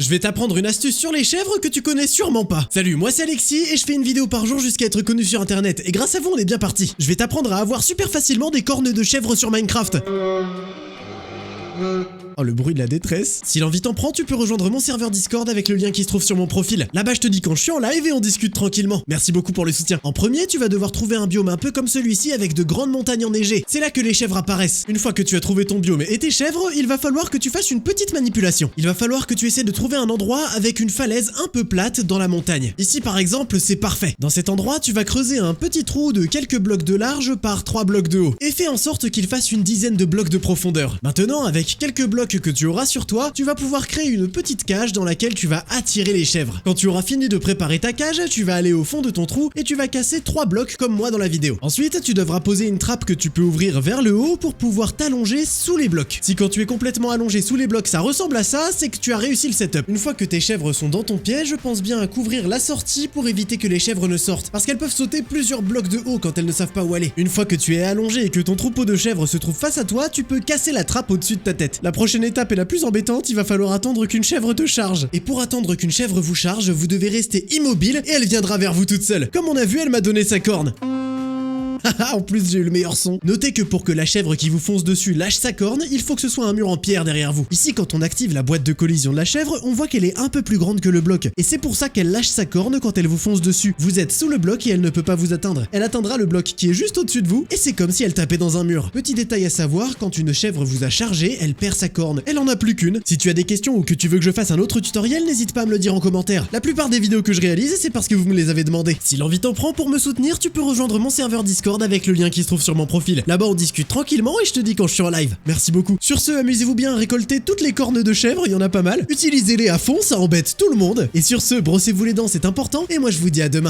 Je vais t'apprendre une astuce sur les chèvres que tu connais sûrement pas. Salut, moi c'est Alexis et je fais une vidéo par jour jusqu'à être connu sur internet. Et grâce à vous on est bien parti. Je vais t'apprendre à avoir super facilement des cornes de chèvre sur Minecraft. Oh, le bruit de la détresse. Si l'envie t'en prend, tu peux rejoindre mon serveur Discord avec le lien qui se trouve sur mon profil. Là-bas, je te dis quand je suis en live et on discute tranquillement. Merci beaucoup pour le soutien. En premier, tu vas devoir trouver un biome un peu comme celui-ci avec de grandes montagnes enneigées. C'est là que les chèvres apparaissent. Une fois que tu as trouvé ton biome et tes chèvres, il va falloir que tu fasses une petite manipulation. Il va falloir que tu essaies de trouver un endroit avec une falaise un peu plate dans la montagne. Ici, par exemple, c'est parfait. Dans cet endroit, tu vas creuser un petit trou de quelques blocs de large par 3 blocs de haut et fais en sorte qu'il fasse une dizaine de blocs de profondeur. Maintenant, avec quelques blocs que tu auras sur toi, tu vas pouvoir créer une petite cage dans laquelle tu vas attirer les chèvres. Quand tu auras fini de préparer ta cage, tu vas aller au fond de ton trou et tu vas casser 3 blocs comme moi dans la vidéo. Ensuite, tu devras poser une trappe que tu peux ouvrir vers le haut pour pouvoir t'allonger sous les blocs. Si quand tu es complètement allongé sous les blocs ça ressemble à ça, c'est que tu as réussi le setup. Une fois que tes chèvres sont dans ton piège, pense bien à couvrir la sortie pour éviter que les chèvres ne sortent, parce qu'elles peuvent sauter plusieurs blocs de haut quand elles ne savent pas où aller. Une fois que tu es allongé et que ton troupeau de chèvres se trouve face à toi, tu peux casser la trappe au-dessus de ta tête. La prochaine étape est la plus embêtante, il va falloir attendre qu'une chèvre te charge. Et pour attendre qu'une chèvre vous charge, vous devez rester immobile et elle viendra vers vous toute seule. Comme on a vu, elle m'a donné sa corne. En plus j'ai eu le meilleur son. Notez que pour que la chèvre qui vous fonce dessus lâche sa corne, il faut que ce soit un mur en pierre derrière vous. Ici quand on active la boîte de collision de la chèvre, on voit qu'elle est un peu plus grande que le bloc. Et c'est pour ça qu'elle lâche sa corne quand elle vous fonce dessus. Vous êtes sous le bloc et elle ne peut pas vous atteindre. Elle atteindra le bloc qui est juste au-dessus de vous et c'est comme si elle tapait dans un mur. Petit détail à savoir, quand une chèvre vous a chargé, elle perd sa corne. Elle en a plus qu'une. Si tu as des questions ou que tu veux que je fasse un autre tutoriel, n'hésite pas à me le dire en commentaire. La plupart des vidéos que je réalise, c'est parce que vous me les avez demandées. Si l'envie t'en prend pour me soutenir, tu peux rejoindre mon serveur Discord avec le lien qui se trouve sur mon profil. Là-bas on discute tranquillement et je te dis quand je suis en live. Merci beaucoup. Sur ce, amusez-vous bien à récolter toutes les cornes de chèvre, il y en a pas mal. Utilisez-les à fond, ça embête tout le monde. Et sur ce, brossez-vous les dents, c'est important. Et moi je vous dis à demain.